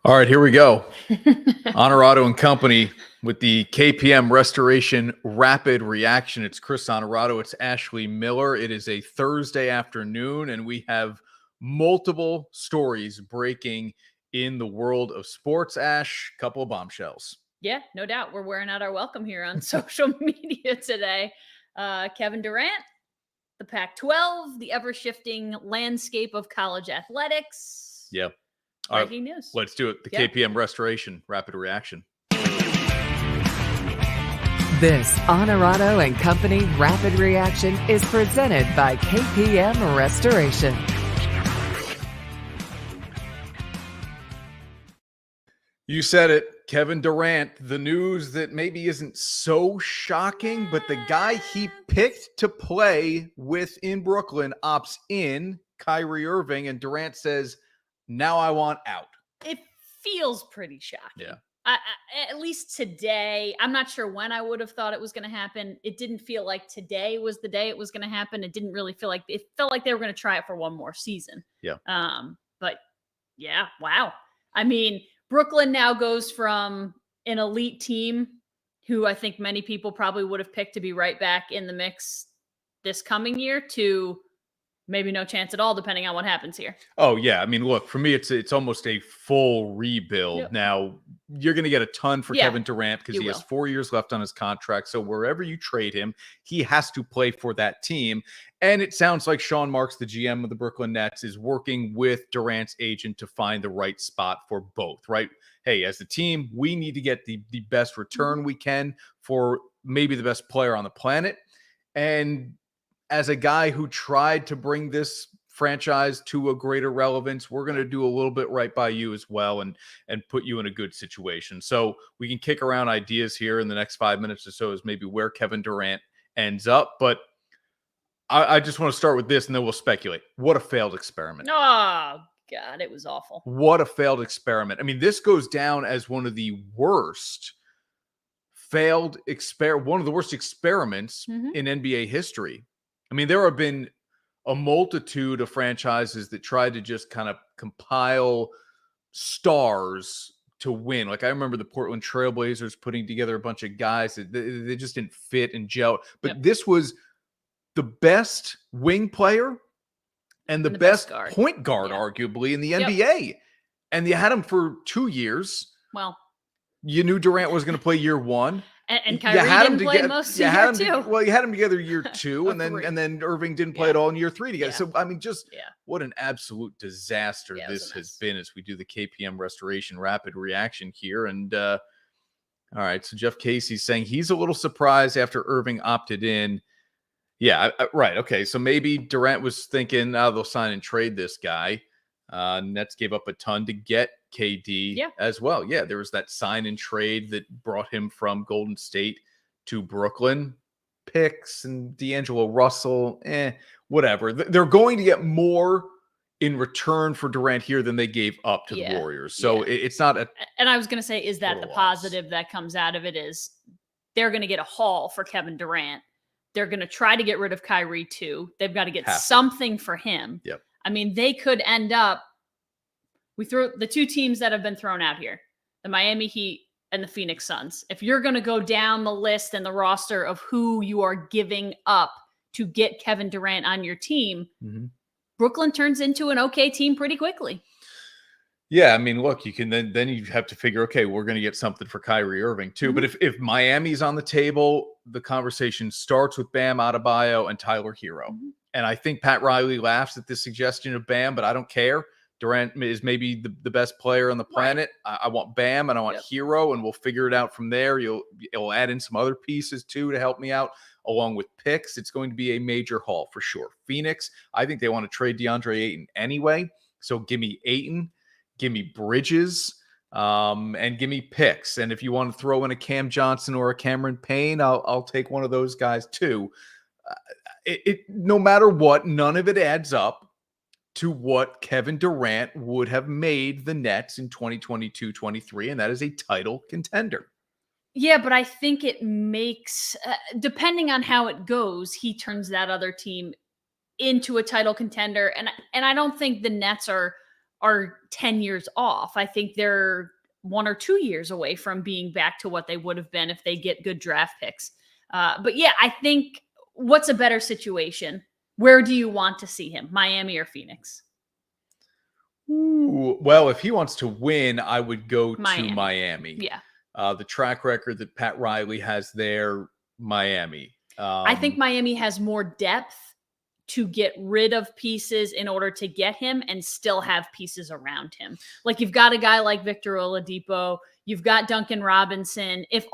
All right, here we go. Onorato Company with the KPM Restoration Rapid Reaction. It's Chris Onorato. It's Ashley Miller. It is a Thursday afternoon, and we have multiple stories breaking in the world of sports. Ash, couple of bombshells. Yeah, no doubt. We're wearing out our welcome here on social media today. Kevin Durant, the Pac-12, the ever-shifting landscape of college athletics. Yeah. Breaking news. Let's do it. The KPM Restoration Rapid Reaction. This Onorato and Company Rapid Reaction is presented by KPM Restoration. You said it, Kevin Durant, the news that maybe isn't so shocking, but the guy he picked to play with in Brooklyn opts in, Kyrie Irving, and Durant says, now I want out. It feels pretty shocking. Yeah. At least today, I'm not sure when I would have thought it was going to happen. It didn't feel like today was the day it was going to happen. It didn't really feel like it felt like they were going to try it for one more season. Yeah. But yeah, wow. I mean, Brooklyn now goes from an elite team who I think many people probably would have picked to be right back in the mix this coming year to maybe no chance at all, depending on what happens here. Oh, yeah. I mean, look, for me, it's almost a full rebuild. Yep. Now, you're going to get a ton for Kevin Durant because he has 4 years left on his contract. So wherever you trade him, he has to play for that team. And it sounds like Sean Marks, the GM of the Brooklyn Nets, is working with Durant's agent to find the right spot for both, right? Hey, as a team, we need to get the best return we can for maybe the best player on the planet. And as a guy who tried to bring this franchise to a greater relevance, we're going to do a little bit right by you as well and put you in a good situation. So we can kick around ideas here in the next 5 minutes or so as maybe where Kevin Durant ends up. But I just want to start with this and then we'll speculate. What a failed experiment. Oh, God, it was awful. What a failed experiment. I mean, this goes down as one of the worst one of the worst experiments in NBA history. I mean, there have been a multitude of franchises that tried to just kind of compile stars to win. Like I remember the Portland Trailblazers putting together a bunch of guys that they just didn't fit and gel. But this was the best wing player and the best point guard, arguably, in the NBA. And you had him for 2 years. Well, you knew Durant was going to play year one. And Kyrie didn't play most of year two. Well, you had him together year two, and then Irving didn't play at all in year three together. So, I mean, just what an absolute disaster this has been as we do the KPM Restoration Rapid Reaction here. And, all right, so Jeff Casey's saying he's a little surprised after Irving opted in. Yeah, right. Okay, so maybe Durant was thinking, they'll sign and trade this guy. Nets gave up a ton to get KD as well. Yeah, there was that sign and trade that brought him from Golden State to Brooklyn. Picks and D'Angelo Russell, whatever. They're going to get more in return for Durant here than they gave up to the Warriors. So it's not a... And I was going to say, is that the positive that comes out of it is they're going to get a haul for Kevin Durant. They're going to try to get rid of Kyrie too. They've got to get something for him. Yep. I mean, they could end up, we throw the two teams that have been thrown out here, the Miami Heat and the Phoenix Suns. If you're going to go down the list and the roster of who you are giving up to get Kevin Durant on your team, Brooklyn turns into an okay team pretty quickly. Yeah, I mean, look, you can then you have to figure, okay, we're going to get something for Kyrie Irving too. But if Miami's on the table, the conversation starts with Bam Adebayo and Tyler Hero. And I think Pat Riley laughs at the suggestion of Bam, but I don't care. Durant is maybe the best player on the planet. I want Bam and I want Hero, and we'll figure it out from there. It'll add in some other pieces too to help me out, along with picks. It's going to be a major haul for sure. Phoenix, I think they want to trade DeAndre Ayton anyway. So give me Ayton, give me Bridges, and give me picks. And if you want to throw in a Cam Johnson or a Cameron Payne, I'll take one of those guys too. No matter what, none of it adds up to what Kevin Durant would have made the Nets in 2022-23, and that is a title contender. Yeah, but I think it makes, depending on how it goes, he turns that other team into a title contender. And I don't think the Nets are are 10 years off. I think they're 1 or 2 years away from being back to what they would have been if they get good draft picks. But yeah, I think what's a better situation? Where do you want to see him? Miami or Phoenix? Ooh, well, if he wants to win, I would go Miami. to Miami. Yeah. The track record that Pat Riley has there, Miami. I think Miami has more depth to get rid of pieces in order to get him and still have pieces around him. Like you've got a guy like Victor Oladipo, you've got Duncan Robinson. If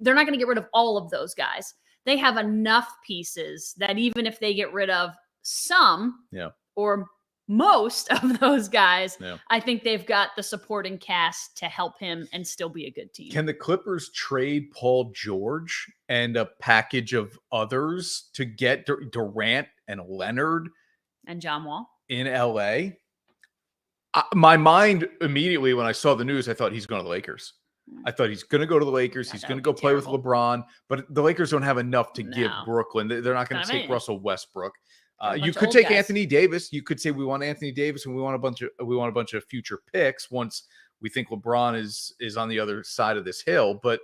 they're not going to get rid of all of those guys. They have enough pieces that even if they get rid of some or most of those guys, I think they've got the supporting cast to help him and still be a good team. Can the Clippers trade Paul George and a package of others to get Durant and Leonard and John Wall in LA? My mind immediately when I saw the news, I thought he's going to the Lakers. I thought he's going to go to the Lakers. He's going to go play with LeBron, but the Lakers don't have enough to give Brooklyn. They're not going to take Russell Westbrook. You could take Anthony Davis. You could say we want Anthony Davis and we want a bunch of future picks once we think LeBron is on the other side of this hill. But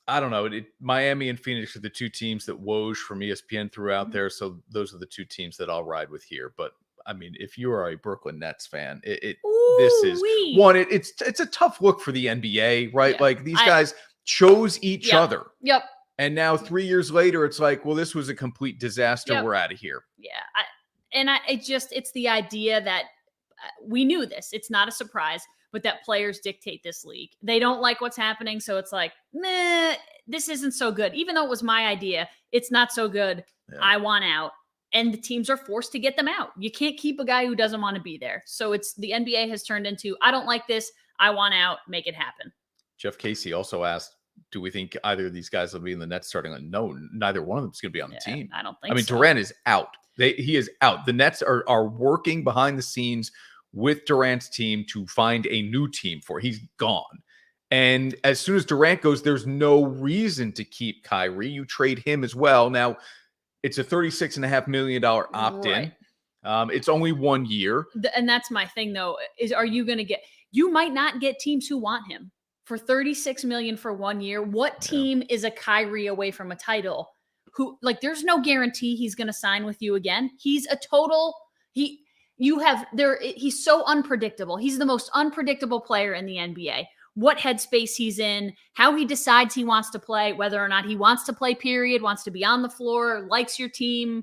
I don't know. Miami and Phoenix are the two teams that Woj from ESPN threw out there. So those are the two teams that I'll ride with here. But I mean, if you are a Brooklyn Nets fan, this is one. It's a tough look for the NBA, right? Yeah. Like these guys chose each other. Yep. And now 3 years later, it's like, well, this was a complete disaster. Yep. We're out of here. Yeah. It's the idea that we knew this. It's not a surprise, but that players dictate this league. They don't like what's happening. So it's like, meh, this isn't so good. Even though it was my idea, it's not so good. Yeah. I want out. And the teams are forced to get them out. You can't keep a guy who doesn't want to be there. So it's the NBA has turned into, I don't like this. I want out. Make it happen. Jeff Casey also asked, do we think either of these guys will be in the Nets starting on? No, neither one of them is going to be on the team. I don't think so. Durant is out. He is out. The Nets are working behind the scenes with Durant's team to find a new team for. He's gone. And as soon as Durant goes, there's no reason to keep Kyrie. You trade him as well. Now, it's a $36.5 million opt-in. Right. It's only 1 year. And that's my thing, though, is are you going to get – you might not get teams who want him. For $36 million for 1 year, what team is a Kyrie away from a title? There's no guarantee he's going to sign with you again. He's a total he's so unpredictable. He's the most unpredictable player in the NBA. What headspace he's in, how he decides he wants to play, whether or not he wants to play, period, wants to be on the floor, likes your team.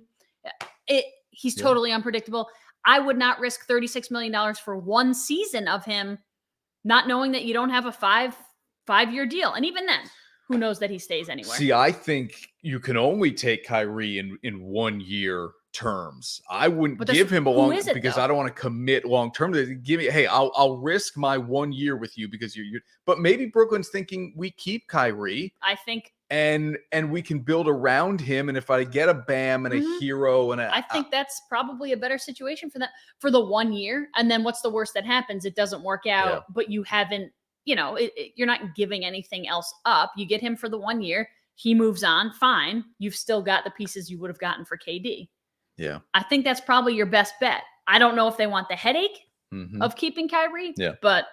He's totally unpredictable. I would not risk $36 million for one season of him, not knowing that you don't have a five-year deal. And even then, who knows that he stays anywhere. See, I think you can only take Kyrie in 1 year terms. I wouldn't give him a long because I don't want to commit long term. Give me, hey, I'll risk my 1 year with you because you're but maybe Brooklyn's thinking we keep Kyrie. I think and we can build around him. And if I get a Bam and a Hero and I think that's probably a better situation for that for the 1 year. And then what's the worst that happens? It doesn't work out, but you haven't, you're not giving anything else up. You get him for the 1 year. He moves on. Fine. You've still got the pieces you would have gotten for KD. Yeah. I think that's probably your best bet. I don't know if they want the headache of keeping Kyrie, but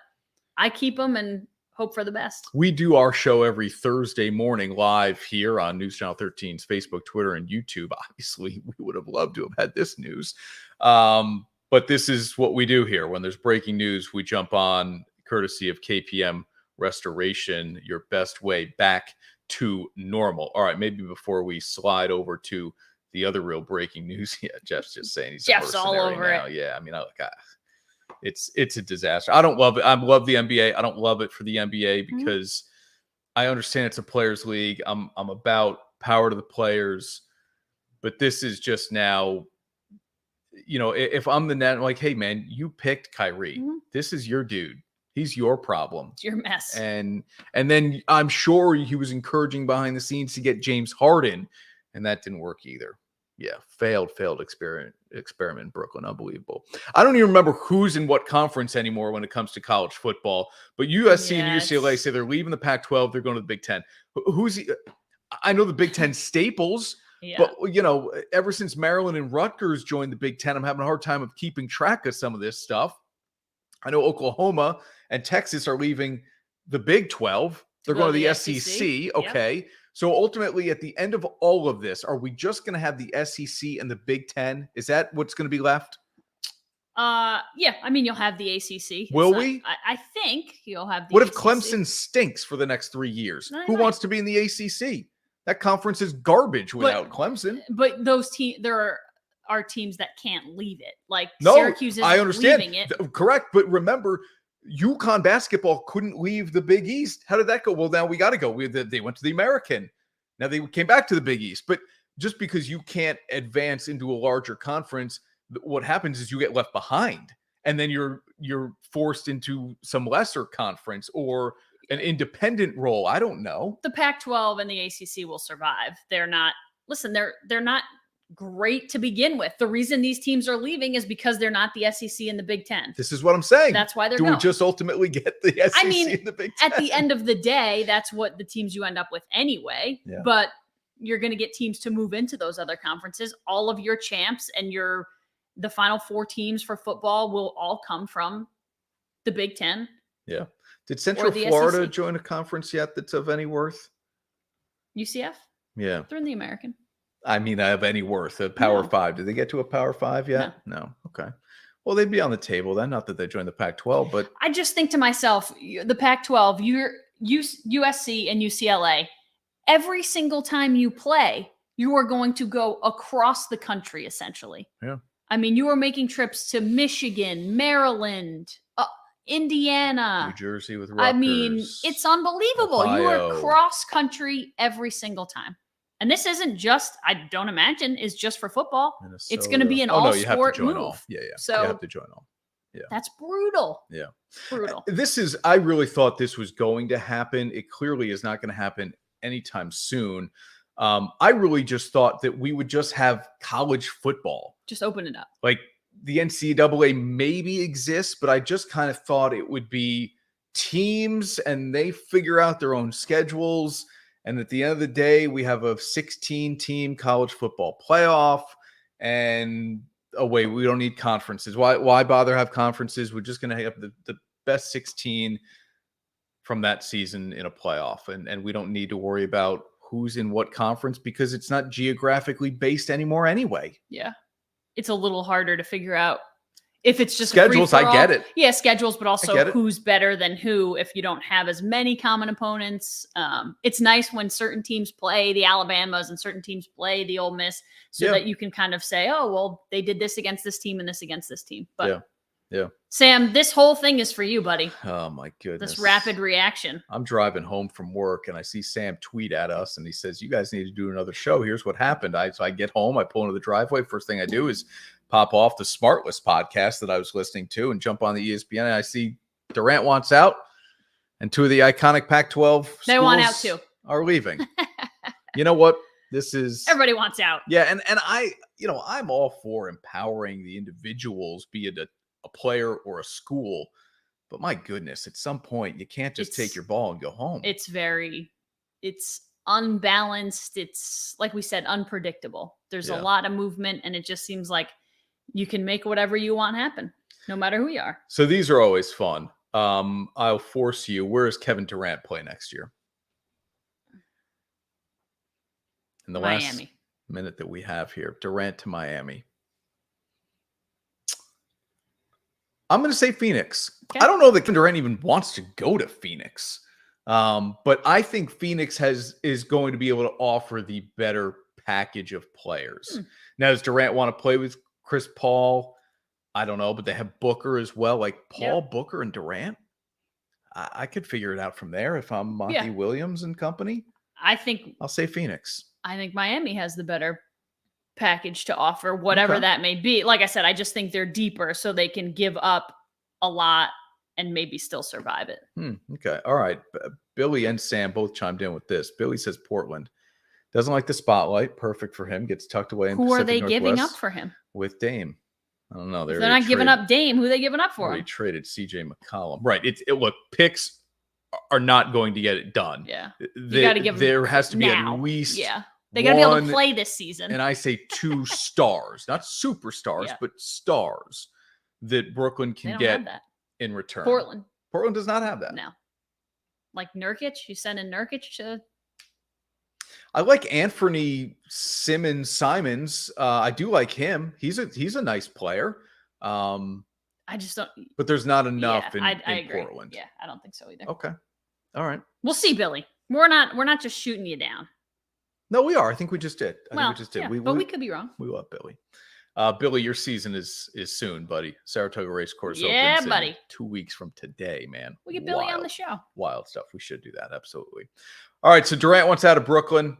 I keep him and hope for the best. We do our show every Thursday morning live here on News Channel 13's Facebook, Twitter, and YouTube. Obviously, we would have loved to have had this news. But this is what we do here. When there's breaking news, we jump on courtesy of KPM Restoration, your best way back to normal. All right, maybe before we slide over to the other real breaking news. Yeah, Jeff's just saying he's Jeff's all over now. it. Yeah, I mean, it's a disaster. I don't love it. I love the NBA. I don't love it for the NBA because I understand it's a players' league. I'm about power to the players, but this is just now. If I'm the net, I'm like, hey man, you picked Kyrie. This is your dude. He's your problem. It's your mess. And then I'm sure he was encouraging behind the scenes to get James Harden, and that didn't work either. Yeah, failed experiment in Brooklyn. Unbelievable. I don't even remember who's in what conference anymore when it comes to college football. But USC and UCLA say they're leaving the Pac-12. They're going to the Big Ten. Who's? I know the Big Ten staples Yeah. But, ever since Maryland and Rutgers joined the Big Ten, I'm having a hard time of keeping track of some of this stuff. I know Oklahoma and Texas are leaving the Big 12. They're going to the SEC. Yep. Okay. So ultimately, at the end of all of this, are we just going to have the SEC and the Big Ten? Is that what's going to be left? Yeah. I mean, you'll have the ACC. Will we? I think you'll have the What if ACC. Clemson stinks for the next 3 years? No, Who right. wants to be in the ACC? That conference is garbage without Clemson. But those teams, there are teams that can't leave it. Like No, Syracuse isn't I understand. leaving it. Correct. But remember, UConn basketball couldn't leave the Big East. How did that go? Well, now we got to go. They went to the American. Now they came back to the Big East. But just because you can't advance into a larger conference, what happens is you get left behind. And then you're forced into some lesser conference or an independent role. I don't know. The Pac-12 and the ACC will survive. They're not great to begin with. The reason these teams are leaving is because they're not the SEC and the Big Ten. This is what I'm saying. That's why they're Do going. we just ultimately get the SEC and the Big Ten? At the end of the day, that's what the teams you end up with anyway. Yeah. But you're going to get teams to move into those other conferences. All of your champs and the final 4 teams for football will all come from the Big Ten. Yeah. Did Central the Florida SEC. join a conference yet that's of any worth? UCF? Yeah. They're in the American. I mean, of any worth. A Power No. 5. Did they get to a Power 5 yet? No. Okay. Well, they'd be on the table then. Not that they joined the Pac-12, but I just think to myself, the Pac-12, USC and UCLA, every single time you play, you are going to go across the country, essentially. Yeah. I mean, you are making trips to Michigan, Maryland, Indiana, New Jersey with Rutgers. I mean, it's unbelievable. Ohio. You are cross country every single time. And this isn't just, I don't imagine, is just for football. Minnesota. It's going to be an you have all-sport to join move. all. Yeah. So you have to join all. Yeah. That's brutal. Yeah. Brutal. I really thought this was going to happen. It clearly is not going to happen anytime soon. I really just thought that we would just have college football. Just open it up. Like the NCAA maybe exists, but I just kind of thought it would be teams and they figure out their own schedules. And at the end of the day, we have a 16-team college football playoff and away. We don't need conferences. Why bother have conferences? We're just going to have the best 16 from that season in a playoff. And we don't need to worry about who's in what conference because it's not geographically based anymore anyway. Yeah. It's a little harder to figure out if it's just schedules. I get it. Yeah, schedules, but also who's better than who if you don't have as many common opponents. It's nice when certain teams play the Alabamas and certain teams play the Ole Miss so that you can kind of say, oh, well, they did this against this team and this against this team. But yeah. Sam, this whole thing is for you, buddy. Oh, my goodness. This rapid reaction. I'm driving home from work and I see Sam tweet at us and he says, you guys need to do another show. Here's what happened. So I get home, I pull into the driveway. First thing I do is pop off the Smartless podcast that I was listening to and jump on the ESPN. And I see Durant wants out and 2 of the iconic Pac-12 they want out too. Are leaving. You know what? This is everybody wants out. Yeah. And I'm all for empowering the individuals, be it a player or a school. But my goodness, at some point, you can't just take your ball and go home. It's unbalanced. It's, like we said, unpredictable. There's a lot of movement, and it just seems like you can make whatever you want happen, no matter who you are. So these are always fun. I'll force you. Where does Kevin Durant play next year? In the last minute that we have here, Durant to Miami. I'm going to say Phoenix. Okay. I don't know that Durant even wants to go to Phoenix. But I think Phoenix is going to be able to offer the better package of players. Now, does Durant want to play with Chris Paul? I don't know, but they have Booker as well. Like Paul, Booker, and Durant. I could figure it out from there if I'm Monty Williams and company. I'll say Phoenix. I think Miami has the better package to offer, whatever that may be. Like I said, I just think they're deeper so they can give up a lot and maybe still survive it. Okay. All right. Billy and Sam both chimed in with this. Billy says Portland. Doesn't like the spotlight. Perfect for him. Gets tucked away in Who Pacific are they Northwest giving up for him? With Dame. I don't know. They're not giving up Dame. Who are they giving up for? They traded CJ McCollum. Right. Look, picks are not going to get it done. Yeah. You got to give there has to be now. at least They got to be able to one, play this season. and I say 2 stars, not superstars, Yeah. but stars that Brooklyn They can don't get have that. in return. Portland, Portland does not have that. no. Like Nurkic, you send in Nurkic to I like Anthony Simons. I do like him. He's a nice player. I just don't. But there's not enough Yeah, in I agree. Portland. Yeah, I don't think so either. Okay. All right. We'll see, Billy. We're not just shooting you down. No, we are. I think we just did. I Well, think we just did. yeah, but we could be wrong. We love Billy. Billy, your season is soon, buddy. Saratoga Race Course Yeah, opens in buddy. 2 weeks from today, man. We get Billy on the show. Wild stuff. We should do that. Absolutely. All right. So Durant wants out of Brooklyn.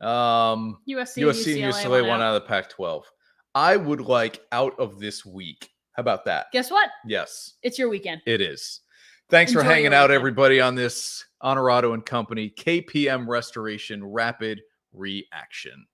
USC and UCLA won out of the Pac-12. I would like out of this week. How about that? Guess what? Yes, It's your weekend. it is. Thanks for Enjoy hanging your out, weekend. everybody, on this Onorato and Company KPM Restoration Rapid Reaction.